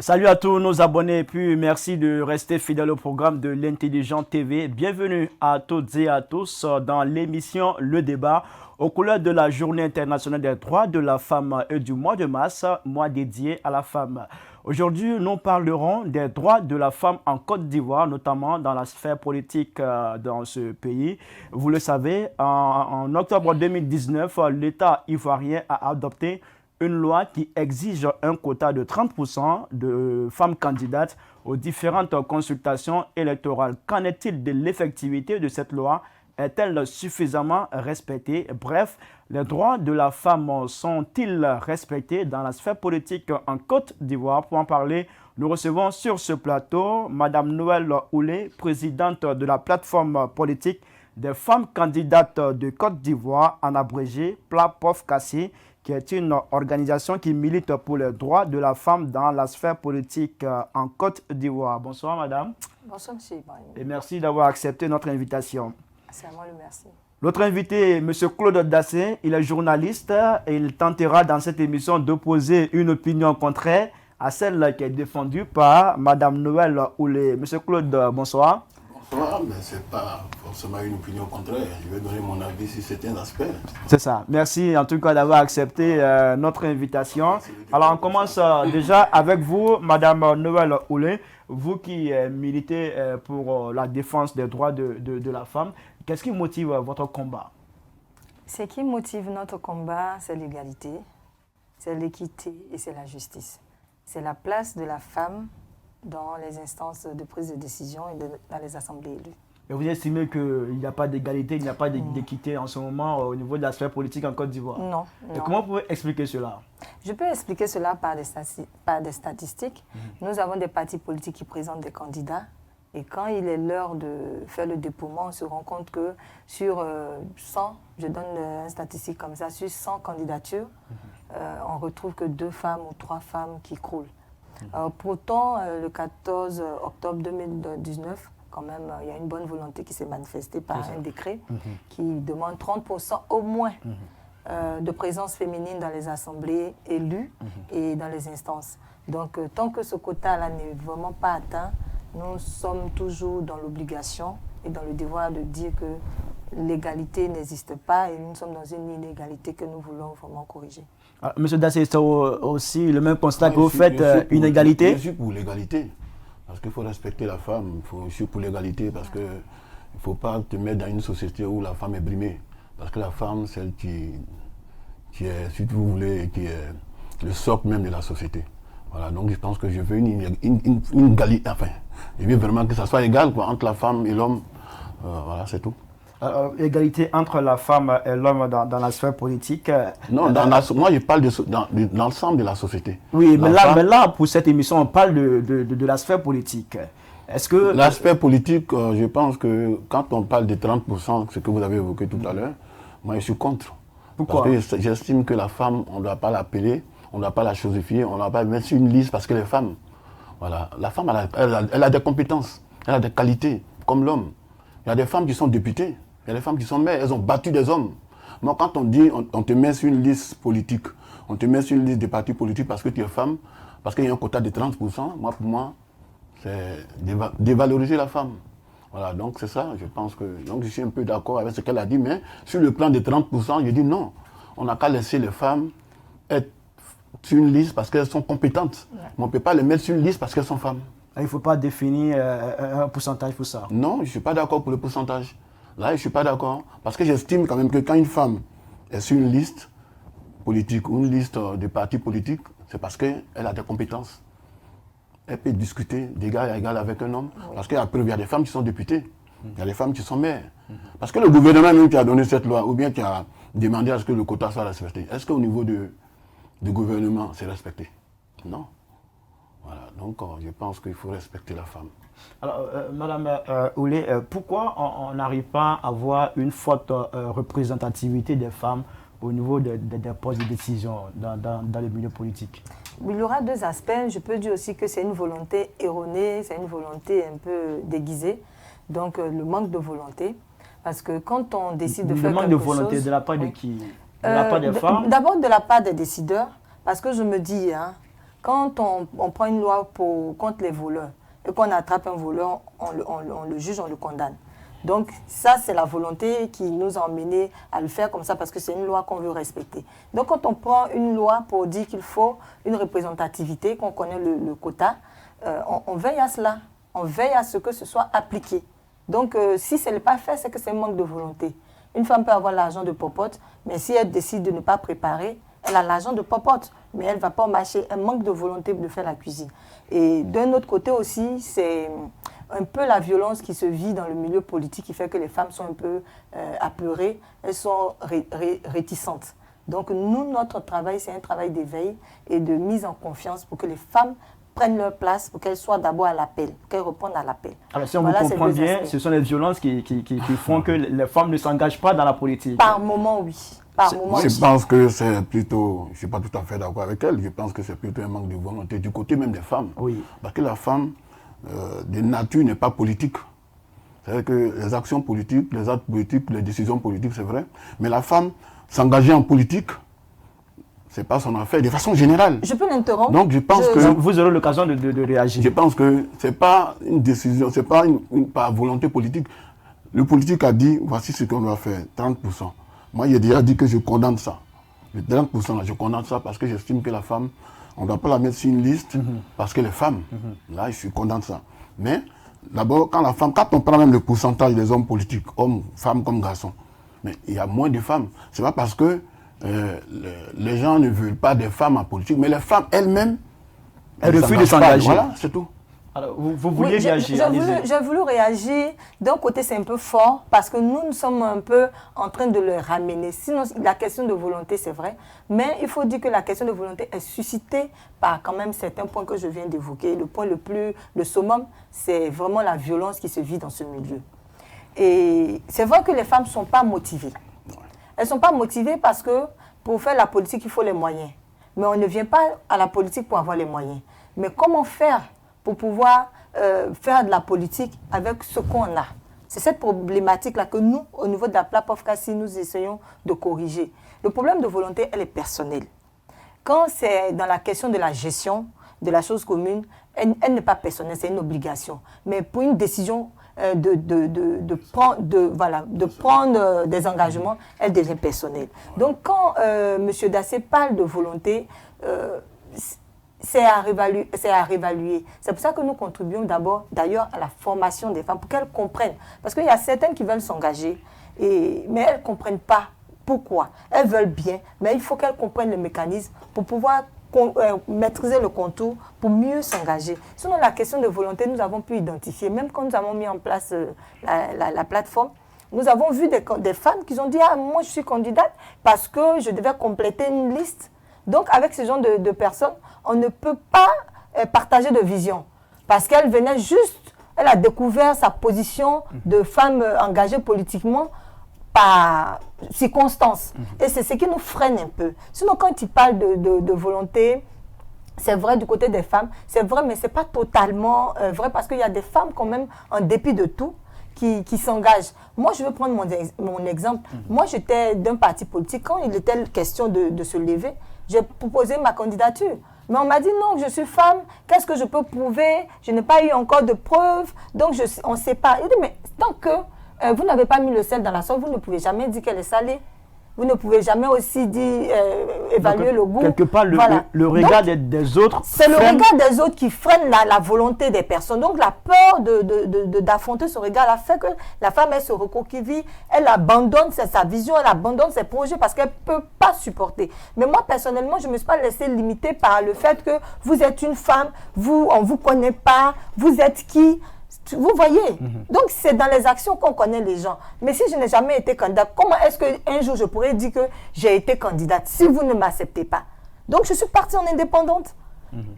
Salut à tous nos abonnés et puis merci de rester fidèles au programme de l'Intelligent TV. Bienvenue à toutes et à tous dans l'émission Le Débat aux couleurs de la Journée internationale des droits de la femme et du mois de mars, mois dédié à la femme. Aujourd'hui, nous parlerons des droits de la femme en Côte d'Ivoire, notamment dans la sphère politique dans ce pays. Vous le savez, en octobre 2019, l'État ivoirien a adopté une loi qui exige un quota de 30% de femmes candidates aux différentes consultations électorales. Qu'en est-il de l'effectivité de cette loi? Est-elle suffisamment respectée? Bref, les droits de la femme sont-ils respectés dans la sphère politique en Côte d'Ivoire? Pour en parler, nous recevons sur ce plateau Madame Noël Oulé, présidente de la plateforme politique des femmes candidates de Côte d'Ivoire, en abrégé PLAPOF-CACI, qui est une organisation qui milite pour les droits de la femme dans la sphère politique en Côte d'Ivoire. Bonsoir madame. Bonsoir monsieur Ibrahim. Et merci d'avoir accepté notre invitation. C'est à moi le merci. Notre invité, monsieur Claude Dassé, il est journaliste et il tentera dans cette émission d'opposer une opinion contraire à celle qui est défendue par madame Noël Oulé. Monsieur Claude, bonsoir. Bonsoir, mais ce n'est pas forcément une opinion contraire. Je vais donner mon avis sur certains aspects. C'est ça. Merci en tout cas d'avoir accepté notre invitation. Alors on commence déjà avec vous, madame Noël Oulé, vous qui militez pour la défense des droits de la femme. Qu'est-ce qui motive votre combat? Ce qui motive notre combat, c'est l'égalité, c'est l'équité et c'est la justice. C'est la place de la femme dans les instances de prise de décision et dans les assemblées élues. Et vous estimez qu'il n'y a pas d'égalité, il n'y a pas d'équité en ce moment au niveau de la sphère politique en Côte d'Ivoire? Non. Et comment vous pouvez expliquer cela? Je peux expliquer cela par des statistiques. Nous avons des partis politiques qui présentent des candidats. Et quand il est l'heure de faire le dépouillement, on se rend compte que sur 100, je donne une statistique comme ça, sur 100 candidatures, on retrouve que 2 femmes ou 3 femmes qui croulent. Pourtant, le 14 octobre 2019, quand même, il y a une bonne volonté qui s'est manifestée par un décret qui demande 30% au moins de présence féminine dans les assemblées élues et dans les instances. Donc, tant que ce quota-là n'est vraiment pas atteint, nous sommes toujours dans l'obligation et dans le devoir de dire que l'égalité n'existe pas et nous sommes dans une inégalité que nous voulons vraiment corriger. Monsieur Dassé, c'est aussi le même constat que vous faites, une égalité? Je suis pour l'égalité, parce qu'il faut respecter la femme. Je suis pour l'égalité, parce qu'il ne faut pas te mettre dans une société où la femme est brimée. Parce que la femme, celle qui est, si vous voulez, qui est le socle même de la société. Voilà, donc je pense que je veux une égalité, enfin, je veux vraiment que ça soit égal quoi, entre la femme et l'homme. Voilà, c'est tout. Égalité entre la femme et l'homme dans la sphère politique. Non, moi je parle dans l'ensemble de la société. Oui, mais là, pour cette émission, on parle de la sphère politique. Est-ce que... L'aspect politique, je pense que quand on parle de 30%, ce que vous avez évoqué tout à l'heure, moi je suis contre. Pourquoi? Parce que j'estime que la femme, on ne doit pas l'appeler, on ne doit pas la chosifier, on ne doit pas mettre sur une liste parce que les femmes, voilà, la femme, elle a des compétences, elle a des qualités, comme l'homme. Il y a des femmes qui sont députées, il y a des femmes qui sont mères, elles ont battu des hommes. Moi, quand on dit, on te met sur une liste politique, on te met sur une liste des partis politiques parce que tu es femme, parce qu'il y a un quota de 30%, moi, pour moi, c'est dévaloriser la femme. Voilà, donc c'est ça, je pense que... Donc je suis un peu d'accord avec ce qu'elle a dit, mais sur le plan des 30%, je dis non. On n'a qu'à laisser les femmes être sur une liste parce qu'elles sont compétentes. Mais on ne peut pas les mettre sur une liste parce qu'elles sont femmes. Il ne faut pas définir un pourcentage pour ça. Non, je ne suis pas d'accord pour le pourcentage. Là, je ne suis pas d'accord. Parce que j'estime quand même que quand une femme est sur une liste politique ou une liste de partis politiques, c'est parce qu'elle a des compétences. Elle peut discuter d'égal à égal avec un homme. Parce qu'il y a des femmes qui sont députées. Il y a des femmes qui sont maires. Parce que le gouvernement même qui a donné cette loi, ou bien qui a demandé à ce que le quota soit respecté, est-ce qu'au niveau du gouvernement, c'est respecté? Non. Voilà, donc je pense qu'il faut respecter la femme. Alors, Madame Oulé, pourquoi on n'arrive pas à avoir une forte représentativité des femmes au niveau des postes de décision dans le milieu politique? Il y aura 2 aspects. Je peux dire aussi que c'est une volonté erronée, c'est une volonté un peu déguisée. Donc, le manque de volonté. Parce que quand on décide de faire quelque chose... Le manque de volonté, de la part de qui? De la part des femmes? D'abord de la part des décideurs. Parce que je me dis, hein, quand on prend une loi contre les voleurs et qu'on attrape un voleur, on le juge, on le condamne. Donc ça, c'est la volonté qui nous a emmenés à le faire comme ça parce que c'est une loi qu'on veut respecter. Donc quand on prend une loi pour dire qu'il faut une représentativité, qu'on connaît le quota, on veille à cela. On veille à ce que ce soit appliqué. Donc si ce n'est pas fait, c'est que c'est un manque de volonté. Une femme peut avoir l'argent de popote, mais si elle décide de ne pas préparer, elle a l'argent de popote, mais elle ne va pas marcher. Un manque de volonté de faire la cuisine. Et d'un autre côté aussi, c'est un peu la violence qui se vit dans le milieu politique qui fait que les femmes sont un peu apeurées, elles sont réticentes. Donc nous, notre travail, c'est un travail d'éveil et de mise en confiance pour que les femmes prennent leur place, pour qu'elles soient d'abord à l'appel, pour qu'elles répondent à l'appel. Alors si on vous comprend bien, ce sont les violences qui font que les femmes ne s'engagent pas dans la politique. Par moment, oui. Moi, je pense que c'est plutôt, je ne suis pas tout à fait d'accord avec elle, je pense que c'est plutôt un manque de volonté du côté même des femmes. Oui. Parce que la femme, de nature, n'est pas politique. C'est-à-dire que les actions politiques, les actes politiques, les décisions politiques, c'est vrai. Mais la femme, s'engager en politique, c'est pas son affaire, de façon générale. Je peux l'interrompre? Donc je pense que... Vous aurez l'occasion de réagir. Je pense que ce n'est pas une décision, ce n'est pas par volonté politique. Le politique a dit, voici ce qu'on doit faire, 30%. Moi, j'ai déjà dit que je condamne ça. Le 30%, là, je condamne ça parce que j'estime que la femme, on ne doit pas la mettre sur une liste parce que les femmes, là, je condamne ça. Mais d'abord, quand on prend même le pourcentage des hommes politiques, hommes, femmes comme garçons, mais il y a moins de femmes. Ce n'est pas parce que les gens ne veulent pas des femmes en politique, mais les femmes elles-mêmes, elles refusent de s'engager. Voilà, c'est tout. Alors, vous vouliez réagir? J'ai voulu réagir. D'un côté, c'est un peu fort parce que nous sommes un peu en train de le ramener. Sinon, la question de volonté, c'est vrai. Mais il faut dire que la question de volonté est suscitée par quand même certains points que je viens d'évoquer. Le summum, c'est vraiment la violence qui se vit dans ce milieu. Et c'est vrai que les femmes ne sont pas motivées. Elles ne sont pas motivées parce que pour faire la politique, il faut les moyens. Mais on ne vient pas à la politique pour avoir les moyens. Mais comment faire pour pouvoir faire de la politique avec ce qu'on a? C'est cette problématique-là que nous, au niveau de la PLAPOFCACI, nous essayons de corriger. Le problème de volonté, elle est personnelle. Quand c'est dans la question de la gestion de la chose commune, elle n'est pas personnelle, c'est une obligation. Mais pour une décision de prendre des engagements, elle devient personnelle. Donc quand M. Dassé parle de volonté, c'est à réévaluer. C'est pour ça que nous contribuons d'abord, d'ailleurs, à la formation des femmes, pour qu'elles comprennent. Parce qu'il y a certaines qui veulent s'engager, mais elles ne comprennent pas pourquoi. Elles veulent bien, mais il faut qu'elles comprennent le mécanisme pour pouvoir maîtriser le contour, pour mieux s'engager. Sinon, la question de volonté, nous avons pu identifier, même quand nous avons mis en place la plateforme, nous avons vu des femmes qui ont dit « Ah, moi, je suis candidate parce que je devais compléter une liste. » Donc, avec ce genre de personnes, on ne peut pas partager de vision. Parce qu'elle venait juste, elle a découvert sa position de femme engagée politiquement par circonstance. Et c'est ce qui nous freine un peu. Sinon, quand il parle de volonté, c'est vrai du côté des femmes, c'est vrai, mais ce n'est pas totalement vrai parce qu'il y a des femmes quand même, en dépit de tout, qui s'engagent. Moi, je vais prendre mon exemple. Moi, j'étais d'un parti politique. Quand il était question de se lever, j'ai proposé ma candidature. Mais on m'a dit non, je suis femme, qu'est-ce que je peux prouver? Je n'ai pas eu encore de preuves, donc on ne sait pas. Il dit, mais tant que vous n'avez pas mis le sel dans la sauce, vous ne pouvez jamais dire qu'elle est salée. Vous ne pouvez jamais aussi dire, évaluer le goût. Quelque part, le regard des autres. C'est le regard des autres qui freine la volonté des personnes. Donc, la peur d'affronter ce regard-là fait que la femme, elle se recoquille, elle abandonne sa vision, elle abandonne ses projets parce qu'elle ne peut pas supporter. Mais moi, personnellement, je ne me suis pas laissée limiter par le fait que vous êtes une femme, on ne vous connaît pas, vous êtes qui? Vous voyez, donc c'est dans les actions qu'on connaît les gens. Mais si je n'ai jamais été candidate, comment est-ce qu'un jour je pourrais dire que j'ai été candidate si vous ne m'acceptez pas? Donc je suis partie en indépendante.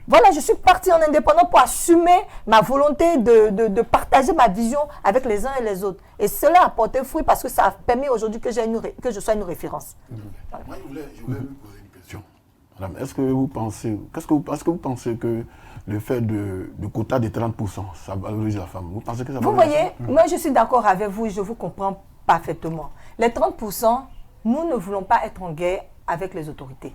Voilà, je suis partie en indépendante pour assumer ma volonté de partager ma vision avec les uns et les autres. Et cela a porté fruit parce que ça a permis aujourd'hui que je sois une référence. Voilà. Moi, je voulais vous poser une question. Madame, est-ce que vous pensez que le fait de quota de 30%, ça valorise la femme? Vous pensez que ça valorise? Vous voyez, moi je suis d'accord avec vous et je vous comprends parfaitement. Les 30%, nous ne voulons pas être en guerre avec les autorités.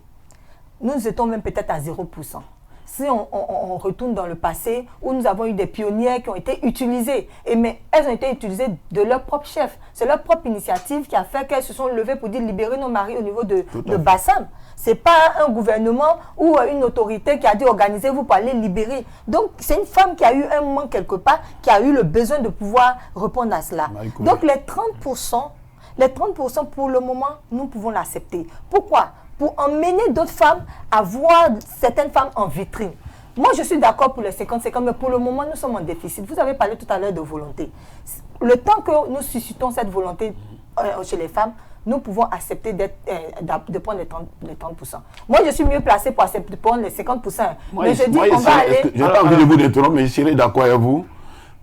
Nous étions même peut-être à 0%. si on retourne dans le passé, où nous avons eu des pionnières qui ont été utilisées, mais elles ont été utilisées de leur propre chef. C'est leur propre initiative qui a fait qu'elles se sont levées pour dire libérer nos maris au niveau de Bassam. Ce n'est pas un gouvernement ou une autorité qui a dit organisez-vous pour aller libérer. Donc c'est une femme qui a eu un manque quelque part, qui a eu le besoin de pouvoir répondre à cela. Donc les 30%, pour le moment, nous pouvons l'accepter. Pourquoi? Pour emmener d'autres femmes à voir certaines femmes en vitrine. Moi, je suis d'accord pour les 50-50, mais pour le moment, nous sommes en déficit. Vous avez parlé tout à l'heure de volonté. Le temps que nous suscitons cette volonté chez les femmes, nous pouvons accepter de prendre les 30%. Moi, je suis mieux placée pour accepter de prendre les 50%. Mais je dis qu'on va aller... Je n'ai pas envie de vous détromper, mais je serai d'accord avec vous.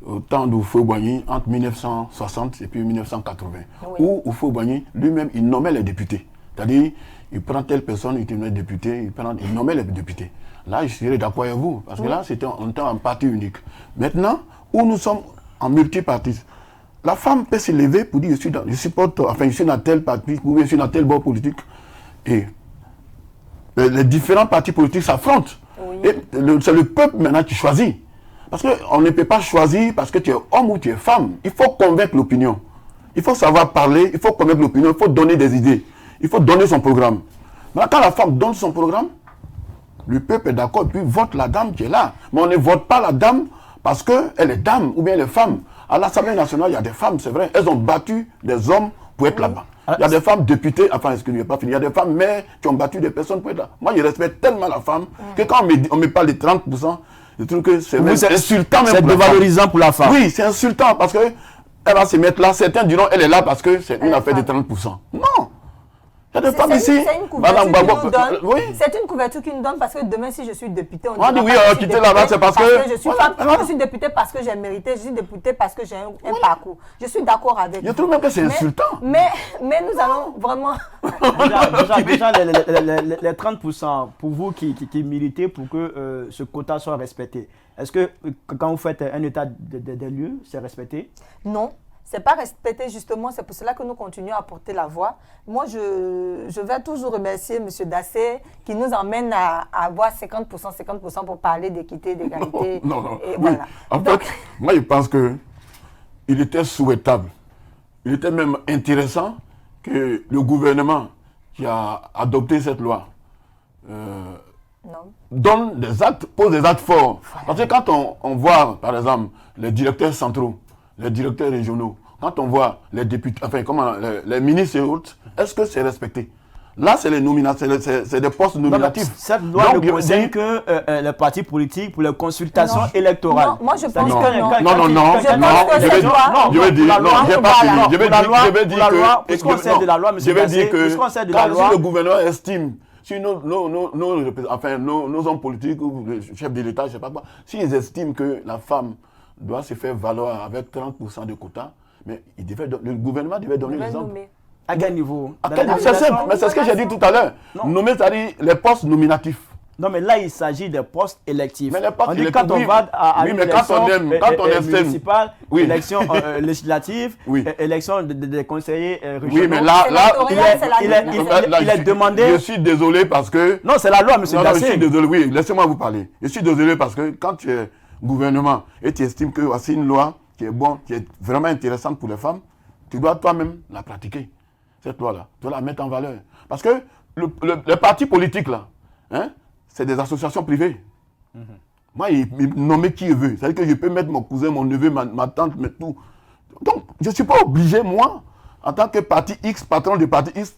Au temps d'Houphouët-Boigny, entre 1960 et puis 1980, où Houphouët-Boigny lui-même, il nommait les députés. C'est-à-dire, il prend telle personne, il devient député, il nommait les députés. Là, je serais d'accord avec vous, parce que là, on était en parti unique. Maintenant, où nous sommes en multipartisme, la femme peut se lever pour dire, je suis dans tel parti, ou je suis dans tel bord politique. Et les différents partis politiques s'affrontent. Et c'est le peuple maintenant qui choisit. Parce qu'on ne peut pas choisir parce que tu es homme ou tu es femme. Il faut convaincre l'opinion. Il faut savoir parler, il faut convaincre l'opinion, il faut donner des idées. Il faut donner son programme. Maintenant, quand la femme donne son programme, le peuple est d'accord, puis vote la dame qui est là. Mais on ne vote pas la dame parce qu'elle est dame ou bien elle est femme. À l'Assemblée nationale, il y a des femmes, c'est vrai, elles ont battu des hommes pour être là-bas. Il y a des femmes députées, enfin, excusez-moi, pas fini. Il y a des femmes mères qui ont battu des personnes pour être là. Moi, je respecte tellement la femme que quand on me parle de 30%, je trouve que c'est insultant même. C'est dévalorisant pour la femme. Oui, c'est insultant parce qu'elle va se mettre là. Certains diront elle est là parce que c'est une affaire de 30%. Non. Il y a des femmes ici. C'est une couverture qui nous donne. Oui. C'est une couverture qui nous donne parce que demain, si je suis députée, on dit oui, quitter là-bas, c'est parce que je suis femme. Je suis députée parce que j'ai mérité. Je suis députée parce que j'ai un parcours. Je suis d'accord avec vous. Je trouve même que c'est insultant. Mais nous allons vraiment... Déjà, les 30%, pour vous qui militez pour que ce quota soit respecté, est-ce que quand vous faites un état des lieux, c'est respecté? Non. Ce n'est pas respecté justement, c'est pour cela que nous continuons à porter la voix. Moi, je vais toujours remercier M. Dassé qui nous emmène à avoir 50% pour parler d'équité, d'égalité. Non. Et oui. voilà. En fait, moi, je pense qu'il était souhaitable, il était même intéressant que le gouvernement qui a adopté cette loi donne des actes, pose des actes forts. Voilà. Parce que quand on voit, par exemple, les directeurs centraux, les directeurs régionaux, quand on voit les députés, enfin, les ministres et autres, est-ce que c'est respecté? Là, c'est les nominations, c'est des postes nominatifs. Cette loi ne concerne que les partis politiques pour les consultations électorales. Non, moi, je pense que non. Je vais dire, non, j'ai pas fini. Je vais dire que, puisqu'on sait de la loi, monsieur Dassé, puisqu'on sait de la loi, si le gouvernement estime, si nos hommes politiques ou les chefs de l'État, je ne sais pas quoi, s'ils estiment que la femme doit se faire valoir avec 30% de quotas, mais le gouvernement devait donner l'exemple. À quel niveau? C'est simple, mais c'est ce que j'ai dit tout à l'heure. Nommer, c'est-à-dire les postes nominatifs. Non, mais là, il s'agit des postes électifs. Mais les postes électifs, quand on va à une élection municipale, élection législative, élection des conseillers régionaux. Oui, mais là, il est demandé... Je suis désolé parce que... Non, c'est la loi, M. Dassé. Je suis désolé, oui, laissez-moi vous parler. Je suis désolé parce que quand tu es gouvernement et tu estimes que c'est une loi qui est bonne, qui est vraiment intéressante pour les femmes, tu dois toi-même la pratiquer. Cette loi-là, tu dois la mettre en valeur. Parce que les partis politiques, là, c'est des associations privées. Moi, il nomme qui il veut. C'est-à-dire que je peux mettre mon cousin, mon neveu, ma tante, mais tout. Donc, je ne suis pas obligé, moi, en tant que parti X, patron de parti X,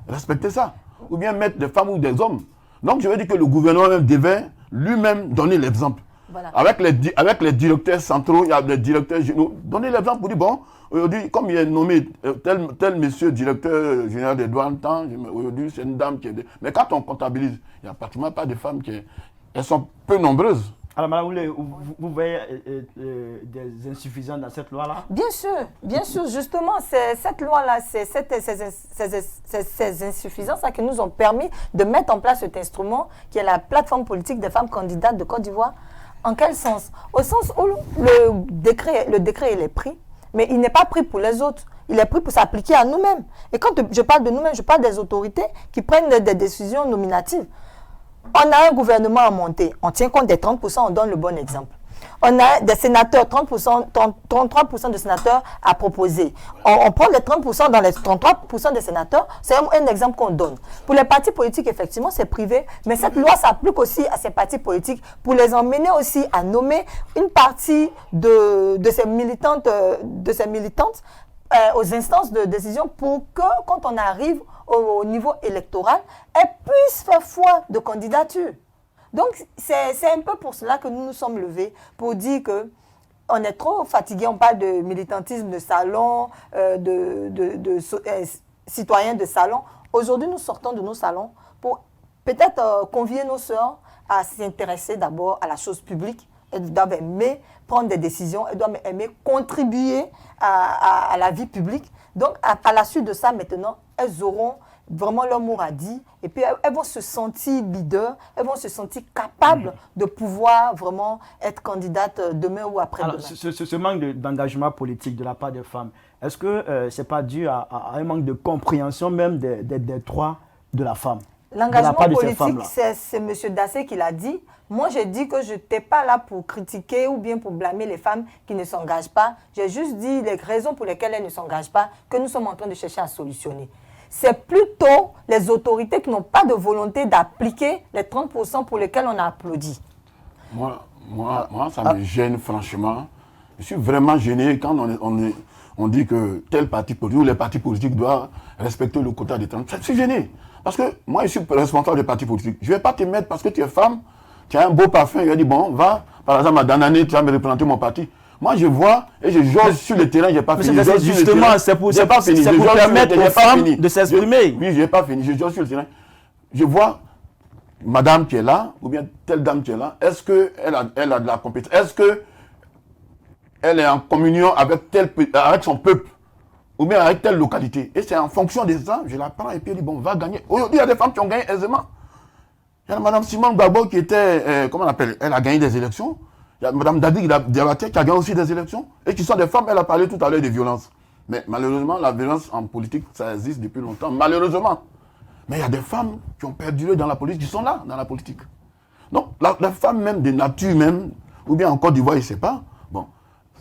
respecter ça. Ou bien mettre des femmes ou des hommes. Donc, je veux dire que le gouvernement même devait lui-même donner l'exemple. Voilà. Avec les directeurs centraux, il y a les directeurs généraux. Donner l'exemple pour dire, bon, aujourd'hui, comme il est nommé tel monsieur directeur général des douanes, aujourd'hui, c'est une dame qui est... Mais quand on comptabilise, il n'y a pratiquement pas de femmes qui... Elles sont peu nombreuses. Alors, madame, vous voyez des insuffisances dans cette loi-là? Bien sûr, justement, cette loi-là, c'est ces insuffisances-là qui nous ont permis de mettre en place cet instrument qui est la plateforme politique des femmes candidates de Côte d'Ivoire. En quel sens? Au sens où le décret il est pris, mais il n'est pas pris pour les autres. Il est pris pour s'appliquer à nous-mêmes. Et quand je parle de nous-mêmes, je parle des autorités qui prennent des décisions nominatives. On a un gouvernement à monter. On tient compte des 30%, on donne le bon exemple. On a des sénateurs, 33% de sénateurs à proposer. On prend les 30% dans les 33% des sénateurs, c'est un exemple qu'on donne. Pour les partis politiques, effectivement, c'est privé, mais cette loi s'applique aussi à ces partis politiques pour les emmener aussi à nommer une partie de ces militantes, aux instances de décision pour que, quand on arrive au niveau électoral, elles puissent faire foi de candidature. Donc, c'est un peu pour cela que nous nous sommes levés, pour dire qu'on est trop fatigués. On parle de militantisme de salon, citoyens de salon. Aujourd'hui, nous sortons de nos salons pour peut-être convier nos sœurs à s'intéresser d'abord à la chose publique. Elles doivent aimer prendre des décisions, elles doivent aimer contribuer à la vie publique. Donc, à la suite de ça, maintenant, elles auront vraiment leur mot à dire, et puis elles vont se sentir leaders, elles vont se sentir capables de pouvoir vraiment être candidates demain ou après-demain. Alors, ce manque d'engagement politique de la part des femmes, est-ce que ce n'est pas dû à un manque de compréhension même des droits de la femme? L'engagement politique, c'est M. Dassé qui l'a dit. Moi, j'ai dit que je n'étais pas là pour critiquer ou bien pour blâmer les femmes qui ne s'engagent pas. J'ai juste dit les raisons pour lesquelles elles ne s'engagent pas, que nous sommes en train de chercher à solutionner. C'est plutôt les autorités qui n'ont pas de volonté d'appliquer les 30% pour lesquels on a applaudi. Moi, ça me gêne franchement. Je suis vraiment gêné quand on dit que tel parti politique ou les partis politiques doivent respecter le quota des 30%. Je suis gêné. Parce que moi, je suis responsable des partis politiques. Je ne vais pas te mettre parce que tu es femme, tu as un beau parfum. Il a dit, bon, va, par exemple, dans l'année, tu vas me représenter mon parti. Moi, je vois et je jauge sur le terrain, je n'ai pas fini. Justement, c'est pour permettre aux femmes de s'exprimer. Oui, je n'ai pas fini. Je jauge sur le terrain. Je vois madame qui est là, ou bien telle dame qui est là. Est-ce qu'elle a de la compétence? Est-ce qu'elle est en communion avec son peuple? Ou bien avec telle localité? Et c'est en fonction de ça, je la prends et puis elle dit, bon, va gagner. Aujourd'hui, il y a des femmes qui ont gagné aisément. Il y a Mme Simone Gbagbo qui était, comment on appelle, elle a gagné des élections. Il y a Mme Dadi Diabaté qui a gagné aussi des élections. Et qui sont des femmes, elle a parlé tout à l'heure de violence. Mais malheureusement, la violence en politique, ça existe depuis longtemps. Malheureusement. Mais il y a des femmes qui ont perduré dans la politique, qui sont là, dans la politique. Donc, la femme même, de nature même, ou bien en Côte d'Ivoire, je ne sais pas, bon,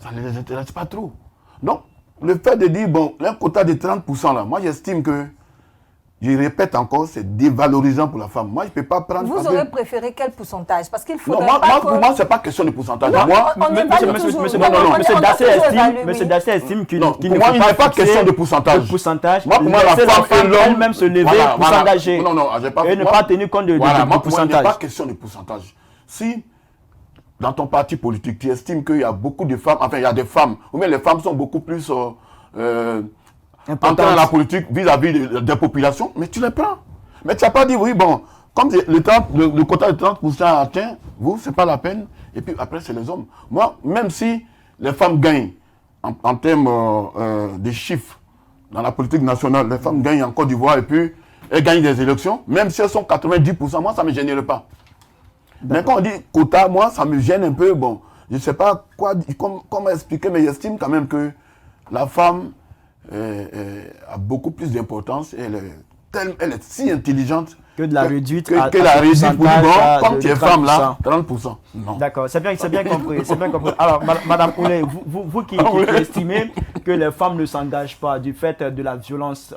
ça ne les intéresse pas trop. Donc, le fait de dire, bon, un quota de 30% là, moi j'estime que, je répète encore, c'est dévalorisant pour la femme. Moi, je ne peux pas prendre... Vous aurez préféré quel pourcentage? Parce qu'il faut. Non, pour moi, ce n'est pas question de pourcentage. Non, moi, Monsieur Dassé estime qu'il ne faut pas question de pourcentage. Moi, pour moi, la femme et l'homme elle-même se lever pour s'engager. Non, j'ai pas... Et ne pas tenir compte de pourcentage. Il n'y a pas question de pourcentage. Si, dans ton parti politique, tu estimes qu'il y a beaucoup de femmes, enfin, il y a des femmes, ou bien les femmes sont beaucoup plus... entrer dans la politique vis-à-vis des populations, mais tu les prends. Mais tu n'as pas dit, oui, bon, comme le quota de 30% atteint, vous, ce n'est pas la peine. Et puis après, c'est les hommes. Moi, même si les femmes gagnent en termes de chiffres dans la politique nationale, les femmes gagnent en Côte d'Ivoire et puis elles gagnent des élections, même si elles sont 90%, moi, ça ne me gênerait pas. Mais quand on dit quota, moi, ça me gêne un peu. Bon, je ne sais pas comment expliquer, mais j'estime quand même que la femme a beaucoup plus d'importance. Elle est si intelligente que de la réduite pour dire, bon, comme tu es femme là, 30%. D'accord, c'est bien compris. Alors, Madame Oulé, vous qui estimez que les femmes ne s'engagent pas du fait de la violence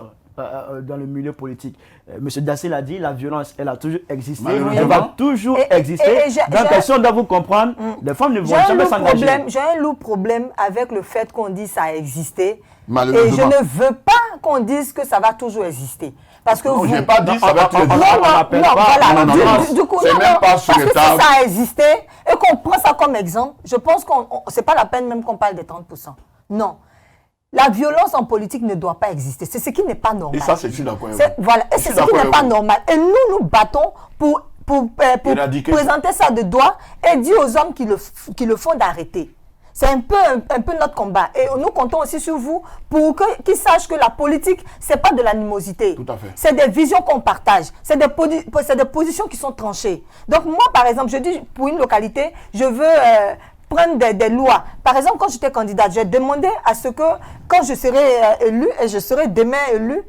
dans le milieu politique. Monsieur Dassé l'a dit, la violence, elle a toujours existé, elle va toujours exister. Donc, si on doit vous comprendre, les femmes ne vont jamais s'engager. J'ai un lourd problème avec le fait qu'on dit ça a existé. Et je ne veux pas qu'on dise que ça va toujours exister. Parce que je n'ai pas dit ça va toujours exister. Du coup, parce que si ça a existé et qu'on prend ça comme exemple, je pense que ce n'est pas la peine même qu'on parle des 30%. Non. La violence en politique ne doit pas exister. C'est ce qui n'est pas normal. Et ça, c'est d'accord. Voilà. Et c'est ce qui n'est pas normal. Et nous battons pour présenter ça de doigt et dire aux hommes qui le font d'arrêter. C'est un peu notre combat. Et nous comptons aussi sur vous pour qu'ils sachent que la politique, ce n'est pas de l'animosité. Tout à fait. C'est des visions qu'on partage. C'est des positions qui sont tranchées. Donc moi, par exemple, je dis pour une localité, je veux... prendre des lois. Par exemple, quand j'étais candidate, j'ai demandé à ce que, quand je serai élue, et je serai demain élue,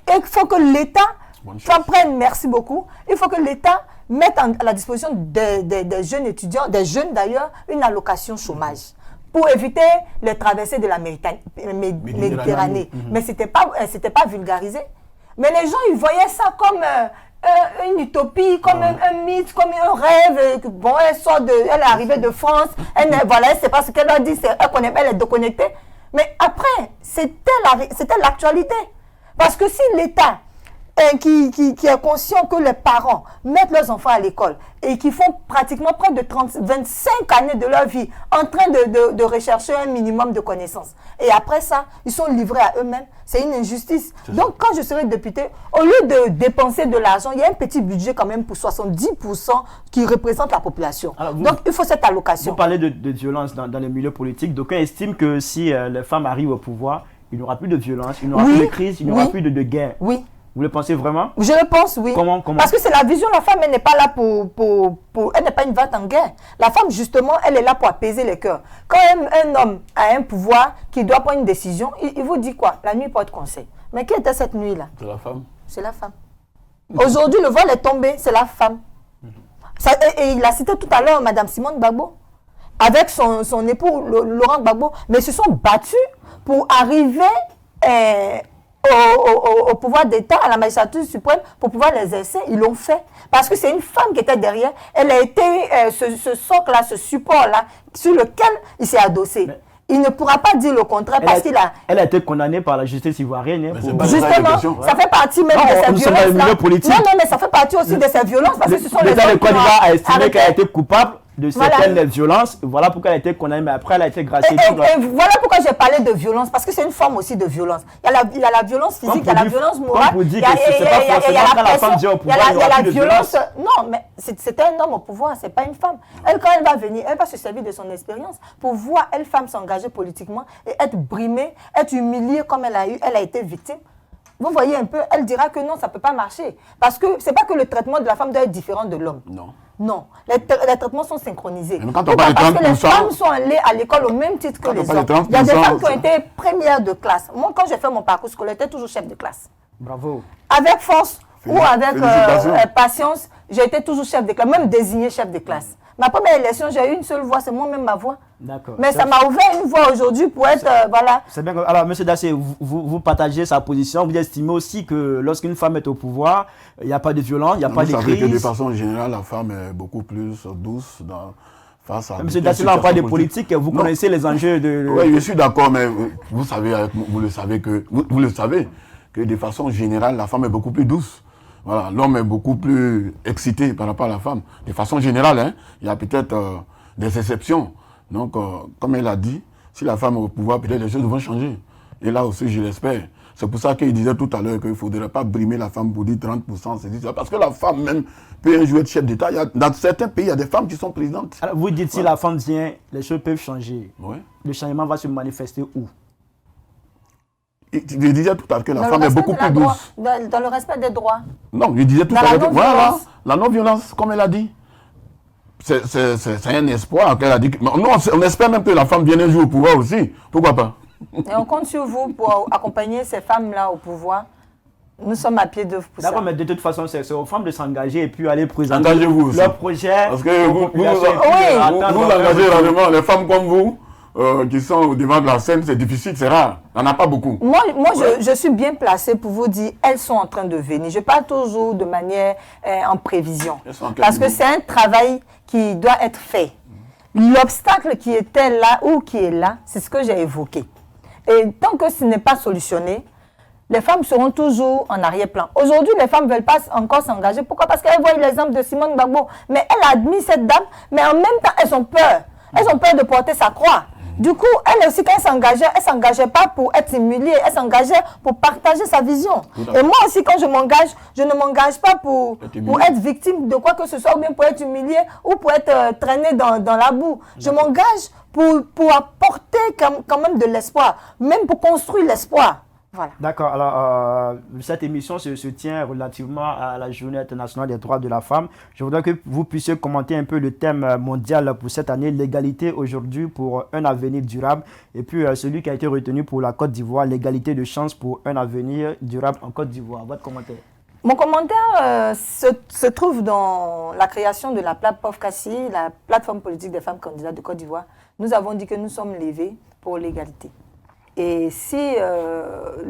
il faut que l'État s'en prennent, merci beaucoup. Il faut que l'État mette à la disposition des jeunes étudiants, des jeunes d'ailleurs, une allocation chômage pour éviter les traversées de la Méditerranée. Mais ce n'était pas vulgarisé. Mais les gens, ils voyaient ça comme une utopie, comme un mythe, comme un rêve. Bon, elle est arrivée de France, elle ne sait pas ce qu'elle a dit, elle est déconnectée. Mais après, c'était l'actualité. Parce que si l'État qui est conscient que les parents mettent leurs enfants à l'école et qui font pratiquement près de 25 années de leur vie en train de rechercher un minimum de connaissances. Et après ça, ils sont livrés à eux-mêmes. C'est une injustice. Donc, quand je serai député, au lieu de dépenser de l'argent, il y a un petit budget quand même pour 70% qui représente la population. Alors, donc, il faut cette allocation. Vous parlez de violence dans les milieux politiques. D'aucuns estiment que si les femmes arrivent au pouvoir, il n'y aura plus de violence, il n'y aura plus de crise, il n'y aura plus de guerre. Oui. Vous le pensez vraiment? Je le pense, oui. Comment? Parce que c'est la vision, la femme, elle n'est pas là elle n'est pas une vente en guerre. La femme, justement, elle est là pour apaiser les cœurs. Quand un homme a un pouvoir qui doit prendre une décision, il vous dit quoi? La nuit porte conseil. Mais qui était cette nuit-là? C'est la femme. C'est la femme. Aujourd'hui, le voile est tombé, c'est la femme. Et il a cité tout à l'heure Mme Simone Gbagbo, avec son époux Laurent Gbagbo, mais ils se sont battus pour arriver au pouvoir d'État, à la magistrature suprême, pour pouvoir l'exercer. Ils l'ont fait. Parce que c'est une femme qui était derrière. Elle a été ce socle-là, ce support-là, sur lequel il s'est adossé. Mais il ne pourra pas dire le contraire parce qu'il a... Elle a été condamnée par la justice ivoirienne. Justement, ça fait partie même de ces violences-là. Non, mais ça fait partie aussi de ces violences parce que ce sont les hommes qui ont a estimé qu'elle a été coupable de certaines violences. Voilà pourquoi elle a été condamnée, mais après elle a été graciée. Et voilà pourquoi j'ai parlé de violence, parce que c'est une forme aussi de violence. Il y a la violence physique, il y a la violence morale. Vous dites que c'est pas forcément quand la femme vient au pouvoir, il y aura plus de violence. Non, mais c'était un homme au pouvoir, c'est pas une femme. Elle, quand elle va venir, elle va se servir de son expérience pour voir elle femme s'engager politiquement et être brimée, être humiliée comme elle a été victime. Vous voyez un peu, elle dira que non, ça ne peut pas marcher. Parce que ce n'est pas que le traitement de la femme doit être différent de l'homme. Non. Non, les traitements sont synchronisés. Mais quand on parle de 30%, parce que les femmes sont allées à l'école au même titre que les hommes. Il y a des femmes qui ont été premières de classe. Moi, quand j'ai fait mon parcours scolaire, j'étais toujours chef de classe. Bravo. Avec force ou avec patience, j'ai été toujours chef de classe, même désigné chef de classe. Ma première élection, j'ai eu une seule voix, c'est moi-même ma voix. D'accord. Mais ça m'a ouvert une voie aujourd'hui pour être, voilà. C'est bien. Alors, M. Dassé, vous partagez sa position. Vous estimez aussi que lorsqu'une femme est au pouvoir, il n'y a pas de violence, il n'y a pas de crise. Vous savez que de façon générale, la femme est beaucoup plus douce face à... M. Dassé, là, on parle de politique. Vous connaissez les enjeux de... Oui, je suis d'accord, mais vous le savez que de façon générale, la femme est beaucoup plus douce. Voilà, l'homme est beaucoup plus excité par rapport à la femme. De façon générale, hein, il y a peut-être des exceptions. Donc, comme elle a dit, si la femme est au pouvoir, peut-être les choses vont changer. Et là aussi, je l'espère. C'est pour ça qu'il disait tout à l'heure qu'il ne faudrait pas brimer la femme pour dire 30%, c'est ça. Parce que la femme même peut un jour être chef d'État. Dans certains pays, il y a des femmes qui sont présidentes. Alors, vous dites si la femme vient, les choses peuvent changer. Ouais. Le changement va se manifester où? Je disais tout à l'heure que la femme est beaucoup plus douce. Dans le respect des droits. Non, je disais tout à l'heure que voilà, la non-violence, comme elle a dit. C'est un espoir qu'elle a dit. Non, on espère même que la femme vienne un jour au pouvoir aussi. Pourquoi pas? Et on compte sur vous pour accompagner ces femmes-là au pouvoir. Nous sommes à pied d'œuvre pour ça. D'accord, mais de toute façon, c'est aux femmes de s'engager et puis aller présenter leur projet. Parce que vous engagez rarement. Les femmes comme vous, qui sont au devant de la scène, c'est difficile, c'est rare. Il n'y en a pas beaucoup. Moi je suis bien placée pour vous dire, elles sont en train de venir. Je parle toujours de manière en prévision. Parce que c'est un travail qui doit être fait. L'obstacle qui était là ou qui est là, c'est ce que j'ai évoqué. Et tant que ce n'est pas solutionné, les femmes seront toujours en arrière-plan. Aujourd'hui, les femmes ne veulent pas encore s'engager. Pourquoi? Parce qu'elles voient l'exemple de Simone Gbagbo. Mais elle a admis cette dame, mais en même temps, elles ont peur. Elles ont peur de porter sa croix. Du coup, elle aussi, quand elle s'engageait pas pour être humiliée, elle s'engageait pour partager sa vision. Et moi aussi, quand je m'engage, je ne m'engage pas pour être victime de quoi que ce soit, ou bien pour être humiliée, ou pour être traînée dans la boue. Je m'engage pour apporter quand même de l'espoir, même pour construire l'espoir. Voilà. D'accord. Alors, cette émission se tient relativement à la Journée internationale des droits de la femme. Je voudrais que vous puissiez commenter un peu le thème mondial pour cette année, l'égalité aujourd'hui pour un avenir durable. Et puis, celui qui a été retenu pour la Côte d'Ivoire, l'égalité de chance pour un avenir durable en Côte d'Ivoire. Votre commentaire? Mon commentaire se trouve dans la création de la POFCACI, la plateforme politique des femmes candidates de Côte d'Ivoire. Nous avons dit que nous sommes levés pour l'égalité. Et si,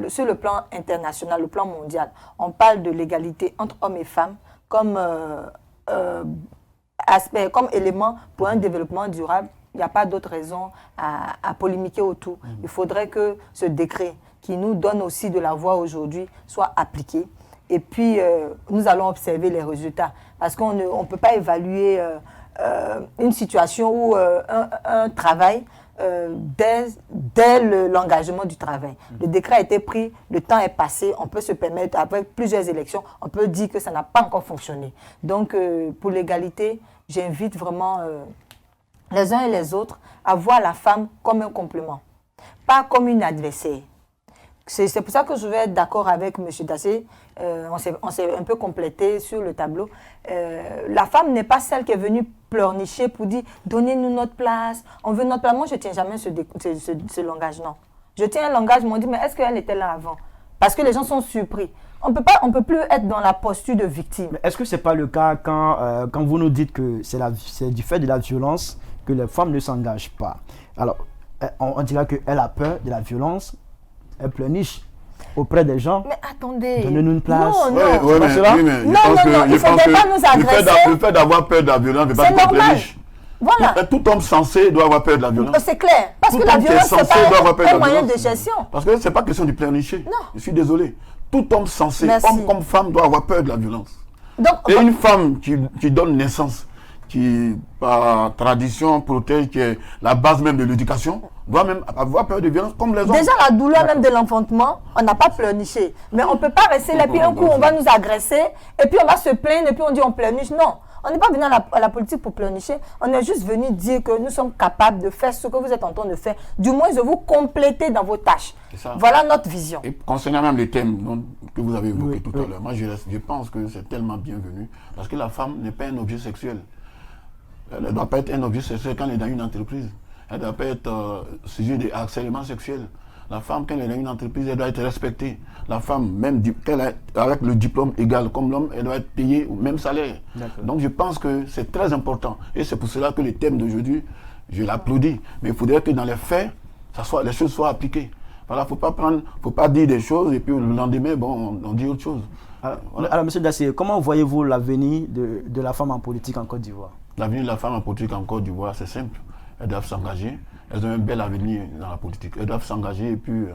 sur le plan international, le plan mondial, on parle de l'égalité entre hommes et femmes comme aspect, comme élément pour un développement durable, il n'y a pas d'autre raison à polémiquer autour. Il faudrait que ce décret qui nous donne aussi de la voix aujourd'hui soit appliqué. Et puis, nous allons observer les résultats. Parce qu'on ne peut pas évaluer une situation ou un travail dès l'engagement du travail. Le décret a été pris, le temps est passé, on peut se permettre, avec plusieurs élections, on peut dire que ça n'a pas encore fonctionné. Donc, pour l'égalité, j'invite vraiment les uns et les autres à voir la femme comme un complément, pas comme une adversaire. C'est pour ça que je vais être d'accord avec M. Dassé. On s'est un peu complété sur le tableau. La femme n'est pas celle qui est venue pleurnicher pour dire « donnez-nous notre place, on veut notre place ». Moi, je ne tiens jamais ce langage, non. Je tiens un langage, on dit « mais est-ce qu'elle était là avant ?» Parce que les gens sont surpris. On peut plus être dans la posture de victime. Est-ce que ce n'est pas le cas quand vous nous dites que c'est du fait de la violence que les femmes ne s'engagent pas? Alors, on dira qu'elle a peur de la violence. Elle pleurniche auprès des gens. Mais attendez. Donnez-nous une place. Non, non. Oui, mais non, il ne faudrait pas nous agresser. Le fait d'avoir peur de la violence ne veut pas c'est dire normal. Voilà. Tout homme censé doit avoir peur de la violence. C'est clair. Parce que la violence, c'est pas un moyen de gestion. Parce que ce n'est pas question de pleurnicher. Non. Je suis désolé. Tout homme censé, homme comme femme, doit avoir peur de la violence. Donc, et une femme qui donne naissance, qui par tradition protège, qui est la base même de l'éducation, doit même avoir peur de violence comme les hommes. Déjà, la douleur même de l'enfantement, on n'a pas pleurniché. Mais on ne peut pas rester là, puis un coup, on va nous agresser, et puis on va se plaindre, et puis on dit on pleurniche. Non, on n'est pas venu à la politique pour pleurnicher. On est juste venu dire que nous sommes capables de faire ce que vous êtes en train de faire. Du moins, de vous compléter dans vos tâches. Voilà notre vision. Et concernant même les thèmes que vous avez évoqués tout à l'heure, moi je pense que c'est tellement bienvenu, parce que la femme n'est pas un objet sexuel. Elle ne doit pas être un objet sexuel quand elle est dans une entreprise. Elle ne doit pas être sujet de harcèlement sexuel. La femme, quand elle est dans une entreprise, elle doit être respectée. La femme, même avec le diplôme égal comme l'homme, elle doit être payée au même salaire. Donc je pense que c'est très important. Et c'est pour cela que le thème d'aujourd'hui, je l'applaudis. Mais il faudrait que dans les faits, les choses soient appliquées. Voilà, il ne faut pas dire des choses et puis le lendemain, bon, on dit autre chose. Alors M. Dassé, comment voyez-vous l'avenir de la femme en politique en Côte d'Ivoire? L'avenir de la femme en politique en Côte d'Ivoire, c'est simple. Elles doivent s'engager. Elles ont un bel avenir dans la politique. Elles doivent s'engager et puis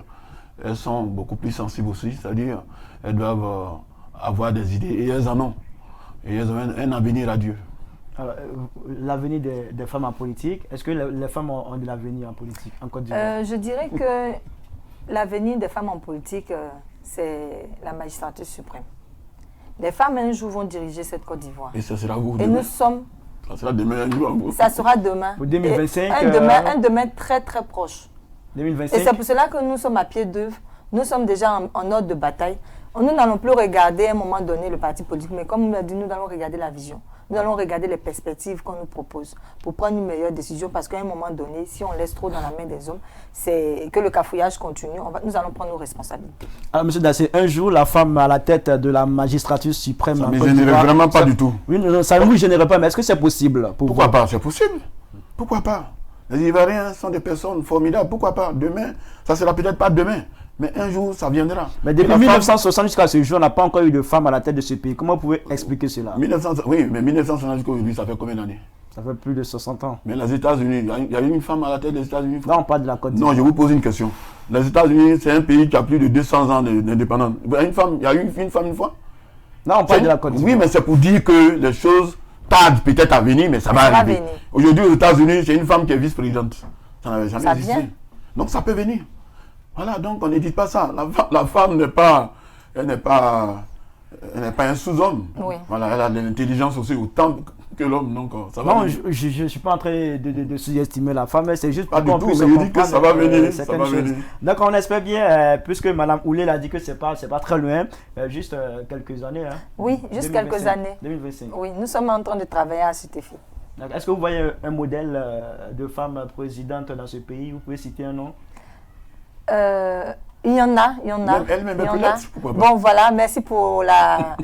elles sont beaucoup plus sensibles aussi. C'est-à-dire elles doivent avoir des idées et elles en ont. Et elles ont un avenir à Dieu. L'avenir des femmes en politique, est-ce que les femmes ont de l'avenir en politique en Côte d'Ivoire? Je dirais que l'avenir des femmes en politique, c'est la magistrature suprême. Les femmes un jour vont diriger cette Côte d'Ivoire. Et ça sera vous. Et nous sommes... Ça sera demain, ça sera demain. Pour 2025. Un demain très très proche. 2025. Et c'est pour cela que nous sommes à pied d'œuvre. Nous sommes déjà en ordre de bataille. Nous n'allons plus regarder à un moment donné le parti politique, mais comme on l'a dit, nous allons regarder la vision. Nous allons regarder les perspectives qu'on nous propose pour prendre une meilleure décision, parce qu'à un moment donné, si on laisse trop dans la main des hommes, c'est que le cafouillage continue, nous allons prendre nos responsabilités. Alors, M. Dassé, un jour, la femme à la tête de la magistrature suprême... Ça ne me générait vraiment pas du tout. Oui, non, ça ne vous générait pas, mais est-ce que c'est possible pour Pourquoi vous? pas? C'est possible. Pourquoi pas? Les Ivoiriens sont des personnes formidables. Pourquoi pas? Demain, ça ne sera peut-être pas demain. Mais un jour, ça viendra. Mais depuis 1960 jusqu'à ce jour, on n'a pas encore eu de femme à la tête de ce pays. Comment vous pouvez expliquer cela? Oui, mais 1960 jusqu'à aujourd'hui, ça fait combien d'années? Ça fait plus de 60 ans. Mais les États-Unis, il y a une femme à la tête des États-Unis? Non, on parle de la Côte d'Ivoire. Non, je vous pose une question. Les États-Unis, c'est un pays qui a plus de 200 ans d'indépendance. Il y a eu une femme une fois? Non, on parle de la Côte d'Ivoire. Oui, mais c'est pour dire que les choses tardent peut-être à venir, mais ça va arriver. Aujourd'hui, aux États-Unis, c'est une femme qui est vice-présidente. Ça n'avait jamais existé. Donc ça peut venir. Voilà, donc on n'édite pas ça. La femme n'est pas un sous-homme. Oui. Voilà, elle a de l'intelligence aussi autant que l'homme. Donc ça va. Non, je ne suis pas en train de sous-estimer la femme, mais c'est juste pas pour du tout, mais je dis que ça va venir. Ça va venir. Donc on espère bien, puisque Mme Oulé a dit que c'est pas très loin, juste quelques années. Hein. Oui, juste 2025, quelques années. 2025. Oui, nous sommes en train de travailler à cet effet. Est-ce que vous voyez un modèle de femme présidente dans ce pays? Vous pouvez citer un nom? Il y en a. Même elle-même, il y en a. peut-être, pourquoi pas. Bon, voilà, merci pour la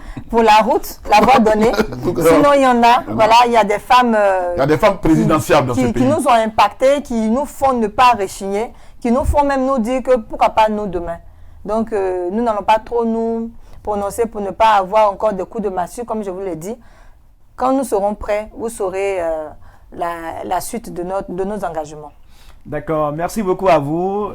route, la voie donnée. Sinon, il y en a. Voilà, il y a des femmes. Il y a des femmes présidentiables dans ce qui pays. nous ont impactés, qui nous font ne pas rechigner, qui nous font même nous dire que pourquoi pas nous demain. Donc, nous n'allons pas trop nous prononcer pour ne pas avoir encore des coups de massue, comme je vous l'ai dit. Quand nous serons prêts, vous saurez la suite de nos engagements. D'accord, merci beaucoup à vous,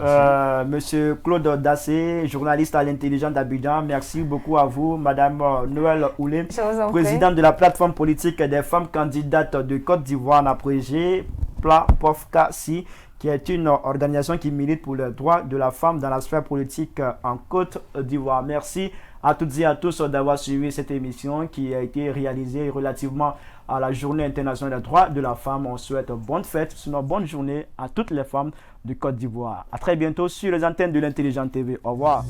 Monsieur Claude Dassé, journaliste à l'Intelligent d'Abidjan. Merci beaucoup à vous, Madame Noël Oulé, présidente de la plateforme politique des femmes candidates de Côte d'Ivoire, Naprégé, PLA-POFCA-SI, qui est une organisation qui milite pour les droits de la femme dans la sphère politique en Côte d'Ivoire. Merci à toutes et à tous d'avoir suivi cette émission qui a été réalisée relativement à la Journée internationale des droits de la femme. On souhaite bonne fête, sinon bonne journée à toutes les femmes de Côte d'Ivoire. À très bientôt sur les antennes de l'Intelligent TV. Au revoir.